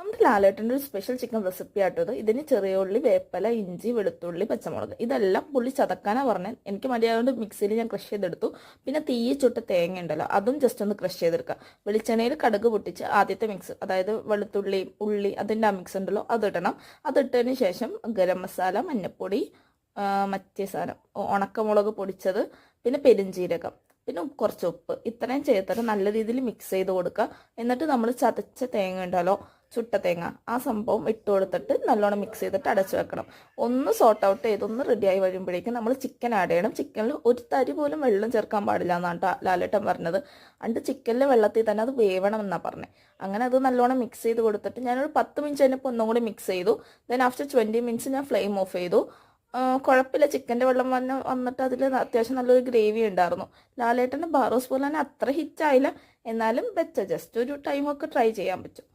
നമ്മുടെ ലാലേട്ടൻ്റെ ഒരു സ്പെഷ്യൽ ചിക്കൻ റെസിപ്പി ആയിട്ടത്. ഇതിന് ചെറിയ ഉള്ളി, വേപ്പില, ഇഞ്ചി, വെളുത്തുള്ളി, പച്ചമുളക് ഇതെല്ലാം പുള്ളി ചതക്കാനാണ് പറഞ്ഞത്. എനിക്ക് മതിയായതുകൊണ്ട് മിക്സിയിൽ ഞാൻ ക്രഷ് ചെയ്തെടുത്തു. പിന്നെ തീയെ ചുട്ട തേങ്ങ ഉണ്ടല്ലോ, അതും ജസ്റ്റ് ഒന്ന് ക്രഷ് ചെയ്തെടുക്കുക. വെളിച്ചെണ്ണയിൽ കടുക് പൊട്ടിച്ച് ആദ്യത്തെ മിക്സ്, അതായത് വെളുത്തുള്ളി, ഉള്ളി അതിൻ്റെ ആ മിക്സ് ഉണ്ടല്ലോ അതിടണം. അതിട്ടതിന് ശേഷം ഗരം മസാല, മഞ്ഞൾപ്പൊടി, മറ്റേ സാധനം ഉണക്കമുളക് പൊടിച്ചത്, പിന്നെ പെരുംജീരകം, പിന്നെ കുറച്ച് ഉപ്പ്, ഇത്രയും ചേർത്തിട്ട് നല്ല രീതിയിൽ മിക്സ് ചെയ്ത് കൊടുക്കുക. എന്നിട്ട് നമ്മൾ ചതച്ച തേങ്ങ ഉണ്ടല്ലോ, ചുട്ട തേങ്ങ, ആ സംഭവം ഇട്ട് കൊടുത്തിട്ട് നല്ലോണം മിക്സ് ചെയ്തിട്ട് അടച്ചു വെക്കണം. ഒന്ന് സോർട്ട് ഔട്ട് ചെയ്തൊന്ന് റെഡിയായി വരുമ്പോഴേക്കും നമ്മൾ ചിക്കൻ ആഡ് ചെയ്യണം. ചിക്കനിൽ ഒരു തരി പോലും വെള്ളം ചേർക്കാൻ പാടില്ല എന്നാണ് ലാലേട്ടൻ പറഞ്ഞത്. അണ്ട് ചിക്കനിലെ വെള്ളത്തിൽ തന്നെ അത് വേവണം എന്നാണ് പറഞ്ഞത്. അങ്ങനെ അത് നല്ലോണം മിക്സ് ചെയ്ത് കൊടുത്തിട്ട് ഞാനൊരു 10 മിനിറ്റ് കഴിഞ്ഞപ്പോൾ ഒന്നും കൂടി മിക്സ് ചെയ്തു. ദെൻ ആഫ്റ്റർ 20 മിനിറ്റ്സ് ഞാൻ ഫ്ലെയിം ഓഫ് ചെയ്തു. കുഴപ്പമില്ല, ചിക്കൻ്റെ വെള്ളം വന്നിട്ട് അതിൽ അത്യാവശ്യം നല്ലൊരു ഗ്രേവി ഉണ്ടായിരുന്നു. ലാലേട്ടൻ്റെ ബാറോസ് പോലെ തന്നെ അത്ര ഹിറ്റായില്ല, എന്നാലും വെച്ച ജസ്റ്റ് ഒരു ടൈമൊക്കെ ട്രൈ ചെയ്യാൻ പറ്റും.